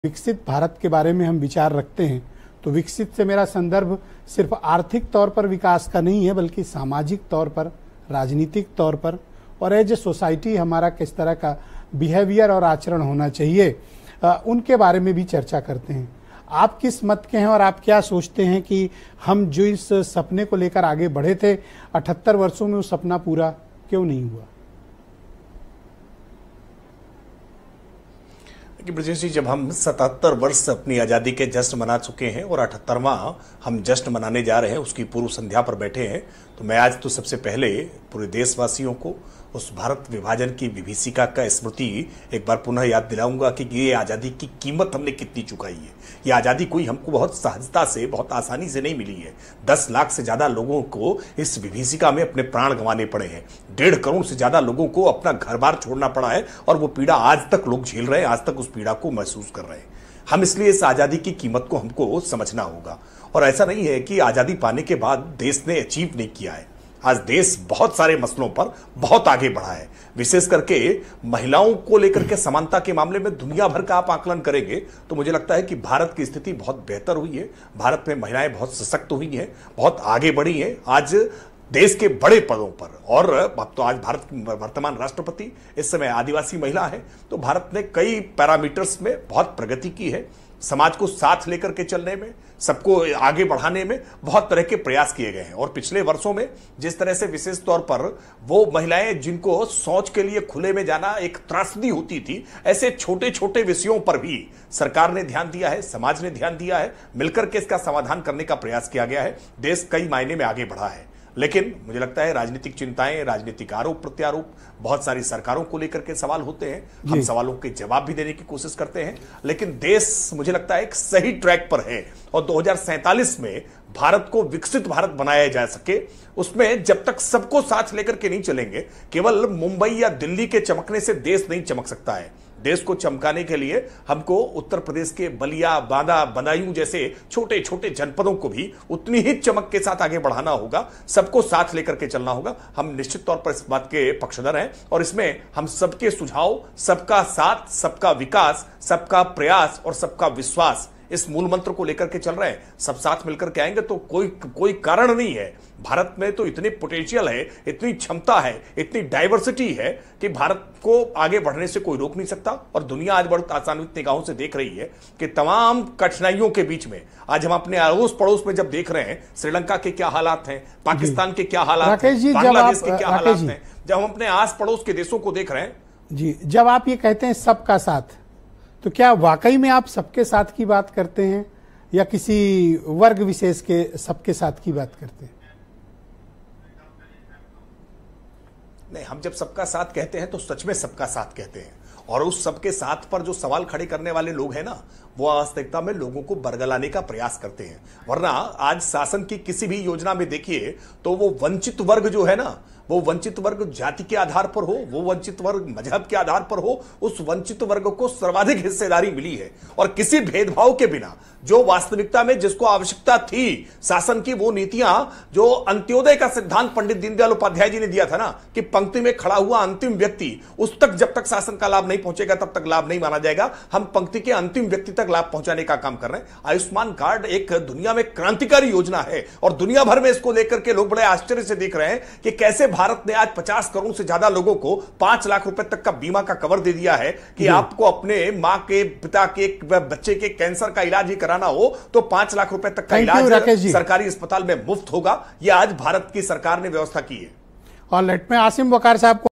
विकसित भारत के बारे में हम विचार रखते हैं तो विकसित से मेरा संदर्भ सिर्फ आर्थिक तौर पर विकास का नहीं है, बल्कि सामाजिक तौर पर, राजनीतिक तौर पर और एज ए सोसाइटी हमारा किस तरह का बिहेवियर और आचरण होना चाहिए उनके बारे में भी चर्चा करते हैं। आप किस मत के हैं और आप क्या सोचते हैं कि हम जो इस सपने को लेकर आगे बढ़े थे 78 वर्षों में वो सपना पूरा क्यों नहीं हुआ? कि ब्रजेश जी, जब हम 77 वर्ष अपनी आज़ादी के जश्न मना चुके हैं और 78वां हम जश्न मनाने जा रहे हैं, उसकी पूर्व संध्या पर बैठे हैं, तो मैं आज तो सबसे पहले पूरे देशवासियों को उस भारत विभाजन की विभीषिका का स्मृति एक बार पुनः याद दिलाऊंगा कि ये आज़ादी की कीमत हमने कितनी चुकाई है। ये आज़ादी कोई हमको बहुत सहजता से, बहुत आसानी से नहीं मिली है। 10 लाख से ज़्यादा लोगों को इस विभीषिका में अपने प्राण गंवाने पड़े हैं। 1.5 करोड़ से ज़्यादा लोगों को अपना घर बार छोड़ना पड़ा है और वो पीड़ा आज तक लोग झेल रहे हैं, आज तक उस पीड़ा को महसूस कर रहे हैं। हम इसलिए इस आज़ादी की कीमत को हमको समझना होगा। और ऐसा नहीं है कि आज़ादी पाने के बाद देश ने अचीव नहीं किया है। आज देश बहुत सारे मसलों पर बहुत आगे बढ़ा है। विशेष करके महिलाओं को लेकर के समानता के मामले में दुनिया भर का आप आकलन करेंगे तो मुझे लगता है कि भारत की स्थिति बहुत बेहतर हुई है। भारत में महिलाएं बहुत सशक्त हुई हैं, बहुत आगे बढ़ी हैं। आज देश के बड़े पदों पर, और अब तो आज भारत की वर्तमान राष्ट्रपति इस समय आदिवासी महिला है। तो भारत ने कई पैरामीटर्स में बहुत प्रगति की है। समाज को साथ लेकर के चलने में, सबको आगे बढ़ाने में बहुत तरह के प्रयास किए गए हैं। और पिछले वर्षों में जिस तरह से विशेष तौर पर वो महिलाएं जिनको शौच के लिए खुले में जाना एक त्रासदी होती थी, ऐसे छोटे छोटे विषयों पर भी सरकार ने ध्यान दिया है, समाज ने ध्यान दिया है, मिलकर के इसका समाधान करने का प्रयास किया गया है। देश कई मायने में आगे बढ़ा है। लेकिन मुझे लगता है राजनीतिक चिंताएं, राजनीतिक आरोप प्रत्यारोप, बहुत सारी सरकारों को लेकर के सवाल होते हैं। हम सवालों के जवाब भी देने की कोशिश करते हैं, लेकिन देश मुझे लगता है एक सही ट्रैक पर है। और 2047 में भारत को विकसित भारत बनाया जा सके, उसमें जब तक सबको साथ लेकर के नहीं चलेंगे, केवल मुंबई या दिल्ली के चमकने से देश नहीं चमक सकता है। देश को चमकाने के लिए हमको उत्तर प्रदेश के बलिया, बांदा, बदायूं जैसे छोटे छोटे जनपदों को भी उतनी ही चमक के साथ आगे बढ़ाना होगा। सबको साथ लेकर के चलना होगा। हम निश्चित तौर पर इस बात के पक्षधर हैं और इसमें हम सबके सुझाव, सबका साथ, सबका विकास, सबका प्रयास और सबका विश्वास, इस मूल मंत्र को लेकर के चल रहे हैं। सब साथ मिलकर के आएंगे तो कोई कारण नहीं है। भारत में तो इतनी पोटेंशियल है, इतनी क्षमता है, इतनी डाइवर्सिटी है कि भारत को आगे बढ़ने से कोई रोक नहीं सकता। और दुनिया आज बहुत आसान्वित निगाहों से देख रही है कि तमाम कठिनाइयों के बीच में आज हम अपने अड़ोस पड़ोस में जब देख रहे हैं, श्रीलंका के क्या हालात हैं, पाकिस्तान के क्या हालात हैं, बांग्लादेश के क्या हालात हैं, जब हम अपने आस पड़ोस के देशों को देख रहे हैं जी, जब आप ये कहते हैं सबका साथ, तो क्या वाकई में आप सबके साथ की बात करते हैं या किसी वर्ग विशेष के सबके साथ की बात करते हैं? नहीं, हम जब सबका साथ कहते हैं तो सच में सबका साथ कहते हैं। और उस सबके साथ पर जो सवाल खड़े करने वाले लोग हैं ना, वो वास्तविकता में लोगों को बरगलाने का प्रयास करते हैं। वरना आज शासन की किसी भी योजना में देखिए तो वो वंचित वर्ग जो है ना, वो वंचित वर्ग जाति के आधार पर हो, वो वंचित वर्ग मजहब के आधार पर हो, उस वंचित वर्ग को सर्वाधिक हिस्सेदारी मिली है। और किसी भेदभाव के बिना जो वास्तविकता में जिसको आवश्यकता थी शासन की, वो नीतियां जो अंत्योदय का सिद्धांत पंडित दीनदयाल उपाध्याय जी ने दिया था ना, कि पंक्ति में खड़ा हुआ अंतिम व्यक्ति, उस तक जब तक शासन का लाभ नहीं पहुंचेगा तब तक लाभ नहीं माना जाएगा। हम पंक्ति के अंतिम व्यक्ति तक लाभ पहुंचाने का काम कर रहे हैं। आयुष्मान कार्ड एक दुनिया में क्रांतिकारी योजना है और दुनिया भर में इसको लेकर के लोग बड़े आश्चर्य से देख रहे हैं कि कैसे भारत ने आज 50 करोड़ से ज्यादा लोगों को 5 लाख रुपए तक का बीमा का कवर दे दिया है कि आपको अपने मां के, पिता के, बच्चे के कैंसर का इलाज ही कराना हो तो 5 लाख रुपए तक का इलाज सरकारी अस्पताल में मुफ्त होगा। यह आज भारत की सरकार ने व्यवस्था की है। और लेट में आसिम वकार साहब को